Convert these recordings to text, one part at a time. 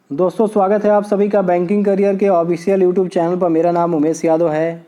दोस्तों स्वागत है आप सभी का बैंकिंग करियर के ऑफिशियल यूट्यूब चैनल पर। मेरा नाम उमेश यादव है।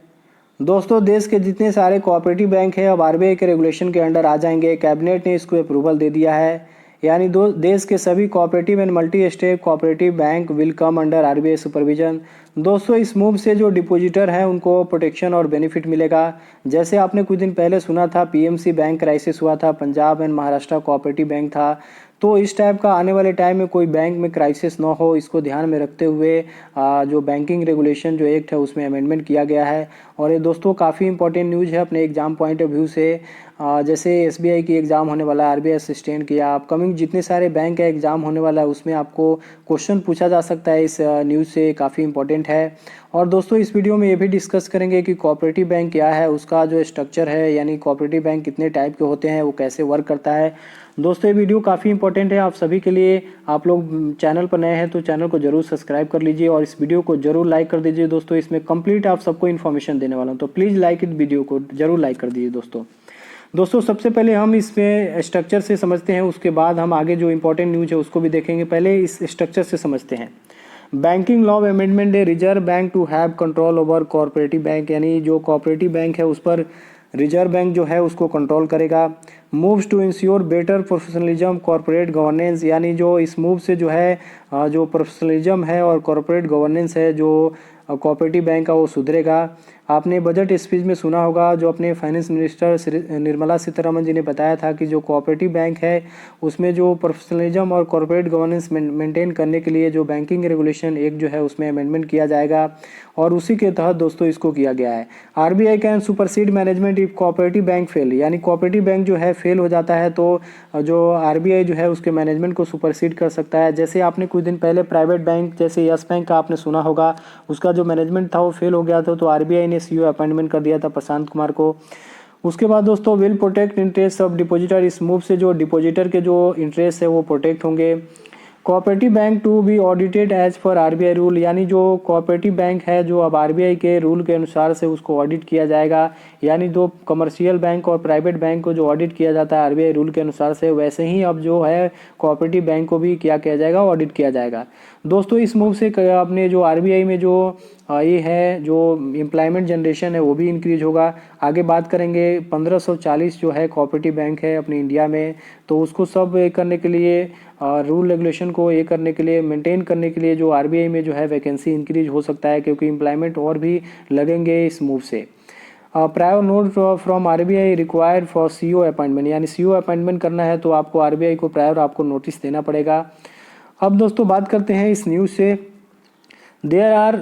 दोस्तों देश के जितने सारे कोऑपरेटिव बैंक हैं अब आरबीआई के रेगुलेशन के अंडर आ जाएंगे। कैबिनेट ने इसको अप्रूवल दे दिया है। यानी देश के सभी cooperative and multi state cooperative bank will come under RBI supervision. दोस्तों इस मूव से जो डिपॉजिटर हैं उनको प्रोटेक्शन और बेनिफिट मिलेगा। जैसे आपने कुछ दिन पहले सुना था पीएमसी बैंक क्राइसिस हुआ था, Punjab and Maharashtra cooperative bank था। तो इस टाइप का आने वाले टाइम में कोई बैंक में क्राइसिस ना हो, इसको ध्यान में रखते हुए जो बैंकिंग रेगुलेशन जो एक्ट है उसमें अमेंडमेंट किया गया है। और ये दोस्तों काफ़ी इंपॉर्टेंट न्यूज़ है अपने एग्जाम पॉइंट ऑफ व्यू से। जैसे एसबीआई की एग्ज़ाम होने वाला है, आरबीआई असिस्टेंट की, अपकमिंग जितने सारे बैंक का एग्ज़ाम होने वाला है उसमें आपको क्वेश्चन पूछा जा सकता है। इस न्यूज़ से काफ़ी इंपॉर्टेंट है। और दोस्तों इस वीडियो में ये भी डिस्कस करेंगे कि कोऑपरेटिव बैंक क्या है, उसका जो स्ट्रक्चर है, यानी कोऑपरेटिव बैंक कितने टाइप के होते हैं, वो कैसे वर्क करता है। दोस्तों ये वीडियो काफ़ी इंपॉर्टेंट है आप सभी के लिए। आप लोग चैनल पर नए हैं तो चैनल को जरूर सब्सक्राइब कर लीजिए और इस वीडियो को जरूर लाइक कर दीजिए। दोस्तों इसमें कंप्लीट आप सबको इन्फॉर्मेशन देने वाला हूँ, तो प्लीज़ लाइक इट, वीडियो को जरूर लाइक कर दीजिए। दोस्तों सबसे पहले हम इसमें स्ट्रक्चर से समझते हैं, उसके बाद हम आगे जो इंपॉर्टेंट न्यूज़ है उसको भी देखेंगे। पहले इस स्ट्रक्चर से समझते हैं। बैंकिंग लॉ अमेंडमेंट है, reserve bank to have control over cooperative bank, यानी जो कोऑपरेटिव बैंक है उस पर रिजर्व बैंक जो है उसको कंट्रोल करेगा। Moves to ensure better professionalism corporate governance, यानी जो इस मूव से जो है जो प्रोफेशनलिज्म है और कॉरपोरेट गवर्नेंस है जो कोऑपरेटिव बैंक का वो सुधरेगा। आपने बजट स्पीच में सुना होगा जो अपने फाइनेंस मिनिस्टर निर्मला सीतारमन जी ने बताया था कि जो कोऑपरेटिव बैंक है उसमें जो प्रोफेशनलिज्म और कॉरपोरेट गवर्नेंस मेंटेन करने के लिए जो बैंकिंग रेगुलेशन एक्ट जो है उसमें अमेंडमेंट किया जाएगा और उसी के तहत दोस्तों इसको किया गया है। RBI can supersede management if cooperative bank fail, यानी कोऑपरेटिव बैंक जो है फेल हो जाता है तो जो आरबीआई जो है उसके मैनेजमेंट को सुपरसीड कर सकता है। जैसे आपने कुछ दिन पहले प्राइवेट बैंक जैसे यस बैंक का आपने सुना होगा, उसका जो मैनेजमेंट था वो फेल हो गया था तो आरबीआई ने सीईओ अपॉइंटमेंट कर दिया था प्रशांत कुमार को। उसके बाद दोस्तों will protect interest of depositor, इस मूव से जो डिपॉजिटर के जो इंटरेस्ट है वो प्रोटेक्ट होंगे। Cooperative bank to be audited as per RBI rule, यानी जो कोऑपरेटिव बैंक है जो अब आरबीआई के रूल के अनुसार से उसको ऑडिट किया जाएगा। यानी जो कमर्शियल बैंक और प्राइवेट बैंक को जो ऑडिट किया जाता है आरबीआई रूल के अनुसार से, वैसे ही अब जो है कोऑपरेटिव बैंक को भी क्या किया जाएगा, ऑडिट किया जाएगा। दोस्तों इस मूव से अपने जो आरबीआई में जो ये है जो एम्प्लॉयमेंट जनरेशन है वो भी इंक्रीज होगा। आगे बात करेंगे 1540 जो है कोऑपरेटिव बैंक है अपने इंडिया में, तो उसको सब करने के लिए रूल रेगुलेशन को ये करने के लिए मेंटेन करने के लिए जो आरबीआई में जो है वैकेंसी इंक्रीज हो सकता है क्योंकि एम्प्लॉयमेंट और भी लगेंगे इस मूव से। Prior note from RBI required for CEO appointment, यानी सीईओ अपॉइंटमेंट करना है तो आपको आरबीआई को प्रायर आपको नोटिस देना पड़ेगा। अब दोस्तों बात करते हैं इस न्यूज़ से। देयर आर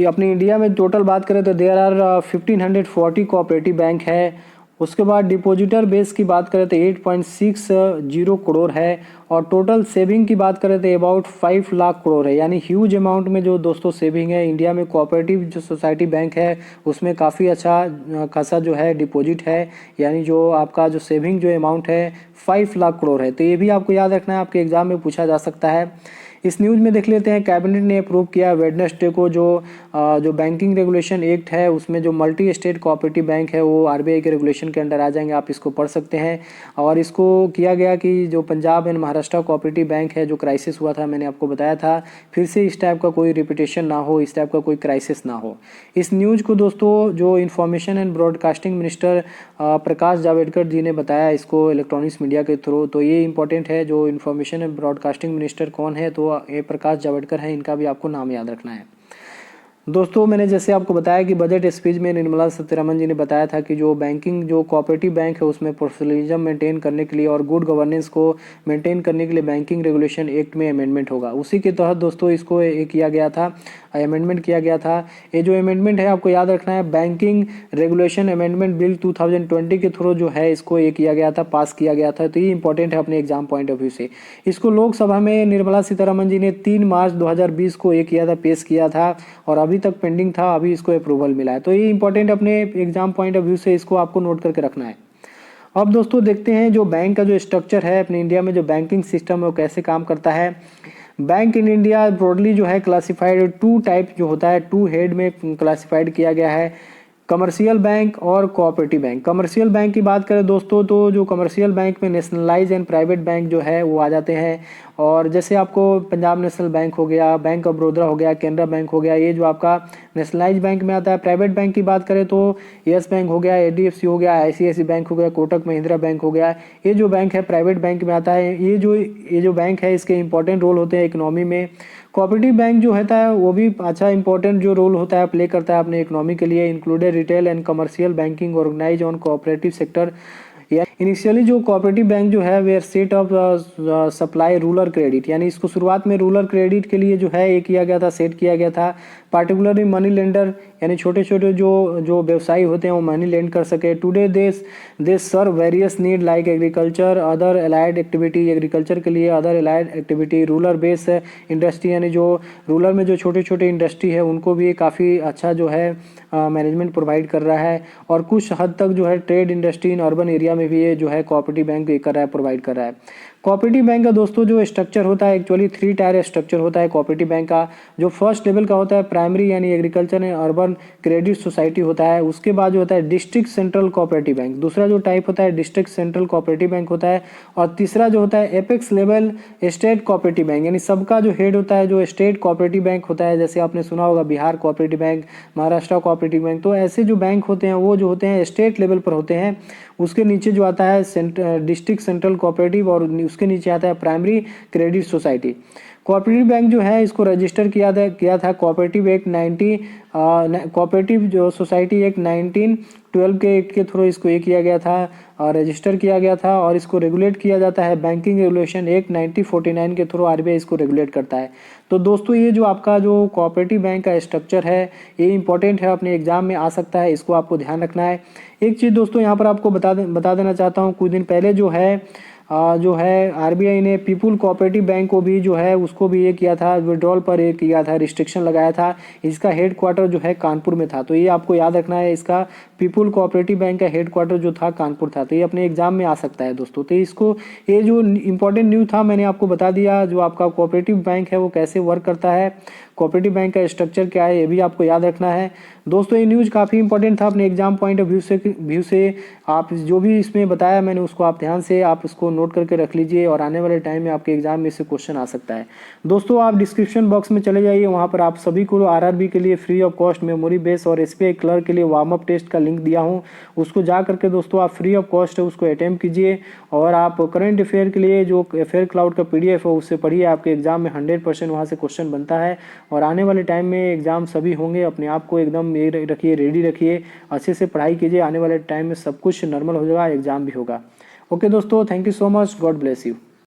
अपनी इंडिया में टोटल बात करें तो देयर आर 1540 कोऑपरेटिव बैंक है। उसके बाद डिपॉजिटर बेस की बात करें तो 8.60 करोड़ है और टोटल सेविंग की बात करें तो अबाउट 5 लाख करोड़ है, यानी ह्यूज अमाउंट में जो दोस्तों सेविंग है इंडिया में। कोऑपरेटिव जो सोसाइटी बैंक है उसमें काफ़ी अच्छा खासा जो है डिपॉजिट है, यानी जो आपका जो सेविंग जो अमाउंट है 5 लाख करोड़ है। तो ये भी आपको याद रखना है, आपके एग्जाम में पूछा जा सकता है। इस न्यूज़ में देख लेते हैं कैबिनेट ने अप्रूव किया वेडनेसडे को जो बैंकिंग रेगुलेशन एक्ट है उसमें जो मल्टी स्टेट कोऑपरेटिव बैंक है वो आरबीआई के रेगुलेशन के अंडर आ जाएंगे। आप इसको पढ़ सकते हैं। और इसको किया गया कि जो Punjab and Maharashtra cooperative bank है जो क्राइसिस हुआ था, मैंने आपको बताया था, फिर से इस टाइप का कोई रिपीटेशन ना हो, इस टाइप का कोई क्राइसिस ना हो। इस न्यूज़ को दोस्तों जो information and broadcasting minister Prakash Javadekar जी ने बताया इसको इलेक्ट्रॉनिक्स मीडिया के थ्रू, तो ये इंपॉर्टेंट है। जो इन्फॉर्मेशन एंड ब्रॉडकास्टिंग मिनिस्टर कौन है, तो ये प्रकाश जावड़ेकर है, इनका भी आपको नाम याद रखना है। दोस्तों मैंने जैसे आपको बताया कि बजट स्पीच में निर्मला सीतारमन जी ने बताया था कि जो बैंकिंग जो कोऑपरेटिव बैंक है उसमें प्रोफेशनलिज्म मेंटेन करने के लिए और गुड गवर्नेंस को मेंटेन करने के लिए बैंकिंग रेगुलेशन एक्ट में अमेंडमेंट होगा। उसी के तहत दोस्तों इसको किया गया था, अमेंडमेंट किया गया था। ये जो अमेंडमेंट है आपको याद रखना है, बैंकिंग रेगुलेशन अमेंडमेंट बिल 2020 के थ्रू जो है इसको ये किया गया था, पास किया गया था। तो ये इंपॉर्टेंट है अपने एग्जाम पॉइंट ऑफ व्यू से। इसको लोकसभा में निर्मला सीतारमन जी ने 3 मार्च 2020 को ये किया था, पेश किया था और अभी तक पेंडिंग था, अभी इसको अप्रूवल मिला है। तो ये इंपॉर्टेंट अपने एग्जाम पॉइंट ऑफ व्यू से इसको आपको नोट करके रखना है। अब दोस्तों देखते हैं जो बैंक का जो स्ट्रक्चर है अपने इंडिया में, जो बैंकिंग सिस्टम है वो कैसे काम करता है। बैंक इन इंडिया ब्रॉडली जो है क्लासिफाइड 2 टाइप जो होता है, 2 हेड में क्लासिफाइड किया गया है, कमर्शियल बैंक और कोऑपरेटिव बैंक। कमर्शियल बैंक की बात करें दोस्तों तो जो कमर्शियल बैंक में नेशनलाइज एंड प्राइवेट बैंक जो है वो आ जाते हैं। और जैसे आपको पंजाब नेशनल बैंक हो गया, बैंक ऑफ बड़ौदा हो गया, कैनरा बैंक हो गया, ये जो आपका नेशनलाइज बैंक में आता है। प्राइवेट बैंक की बात करें तो यस बैंक हो गया, एचडीएफसी हो गया, आईसीआईसी बैंक हो गया, कोटक महिंद्रा बैंक हो गया, ये जो बैंक है प्राइवेट बैंक में आता है। ये जो बैंक है इसके इंपॉर्टेंट रोल होते हैं इकोनॉमी में। कोऑपरेटिव बैंक जो होता है वो भी अच्छा इंपॉर्टेंट जो रोल होता है प्ले करता है अपने इकोनॉमी के लिए। Included retail and commercial banking organise on cooperative sector. या इनिशियली जो कोऑपरेटिव बैंक जो है वे set off supply rural credit, यानी इसको शुरुआत में रूरल क्रेडिट के लिए जो है ये किया गया था, सेट किया गया था। पार्टिकुलरली मनी लेंडर, यानी छोटे छोटे जो व्यवसायी होते हैं वो मनी लेंड कर सके। Today they serve various need like agriculture, other allied activity, agriculture के लिए other allied activity, rural base industry, यानी जो रूरल में जो छोटे छोटे इंडस्ट्री है उनको भी काफ़ी अच्छा जो है मैनेजमेंट प्रोवाइड कर रहा है। और कुछ हद तक जो है trade industry in urban area में भी ये जो है कोऑपरेटिव बैंक कर रहा है, प्रोवाइड कर रहा है। कोऑपरेटिव बैंक का दोस्तों जो स्ट्रक्चर होता है एक्चुअली 3 टायर स्ट्रक्चर होता है कोऑपरेटिव बैंक का। जो फर्स्ट लेवल का होता है प्राइमरी यानी agriculture and urban credit society होता है। उसके बाद जो होता है डिस्ट्रिक्ट सेंट्रल कोऑपरेटिव बैंक, दूसरा जो टाइप होता है डिस्ट्रिक्ट सेंट्रल कोऑपरेटिव बैंक होता है। और तीसरा जो होता है apex level state cooperative bank, यानी सबका जो हेड होता है जो स्टेट कोऑपरेटिव बैंक होता है। जैसे आपने सुना होगा Bihar cooperative bank, Maharashtra cooperative bank. तो ऐसे जो बैंक होते हैं वो जो होते हैं स्टेट लेवल पर होते हैं। उसके नीचे जो आता है डिस्ट्रिक्ट सेंट्रल कोऑपरेटिव और उसके नीचे आता है primary credit society. Cooperative bank जो है इसको रजिस्टर किया था कोऑपरेटिव एक्ट 90 कोऑपरेटिव जो सोसाइटी एक्ट 1912 के एक्ट के थ्रू इसको ये किया गया था और रजिस्टर किया गया था। और इसको रेगुलेट किया जाता है बैंकिंग रेगुलेशन एक्ट 1949 के थ्रू आरबीआई इसको रेगुलेट करता है। तो दोस्तों ये जो आपका जो कोऑपरेटिव बैंक का स्ट्रक्चर है ये इंपॉर्टेंट है, अपने एग्जाम में आ सकता है, इसको आपको ध्यान रखना है। एक चीज़ दोस्तों यहाँ पर आपको बता देना चाहता हूँ, कुछ दिन पहले जो है आरबीआई ने पीपुल कोऑपरेटिव बैंक को भी जो है उसको भी ये किया था, विड्रॉल पर ये किया था, रिस्ट्रिक्शन लगाया था। इसका हेडक्वार्टर जो है कानपुर में था, तो ये आपको याद रखना है। इसका पीपुल कोऑपरेटिव बैंक का हेडक्वार्टर जो था कानपुर था, तो ये अपने एग्जाम में आ सकता है दोस्तों। तो इसको ये जो इंपॉर्टेंट न्यूज़ था मैंने आपको बता दिया, जो आपका कोऑपरेटिव बैंक है वो कैसे वर्क करता है, कोऑपरेटिव बैंक का स्ट्रक्चर क्या है, ये भी आपको याद रखना है दोस्तों। ये न्यूज़ काफ़ी इंपॉर्टेंट था अपने एग्जाम पॉइंट ऑफ व्यू से। आप जो भी इसमें बताया मैंने उसको आप ध्यान से आप इसको नोट करके रख लीजिए और आने वाले टाइम में आपके एग्जाम में से क्वेश्चन आ सकता है। दोस्तों आप डिस्क्रिप्शन बॉक्स में चले जाइए, वहाँ पर आप सभी को आरआरबी के लिए free of cost memory base और एसबीआई क्लर्क के लिए वार्म अप टेस्ट का लिंक दिया हूँ, उसको जा करके दोस्तों आप फ्री ऑफ कॉस्ट है उसको अटेम्प्ट कीजिए। और आप करंट अफेयर के लिए जो अफेयर क्लाउड का पीडीएफ है उससे पढ़िए, आपके एग्जाम में 100% वहाँ से क्वेश्चन बनता है। और आने वाले टाइम में एग्जाम सभी होंगे, अपने आप को एकदम रखिए, रेडी रखिए, अच्छे से पढ़ाई कीजिए, आने वाले टाइम में सब कुछ नॉर्मल हो जाएगा, एग्जाम भी होगा। ओके दोस्तों, thank you so much, God bless you.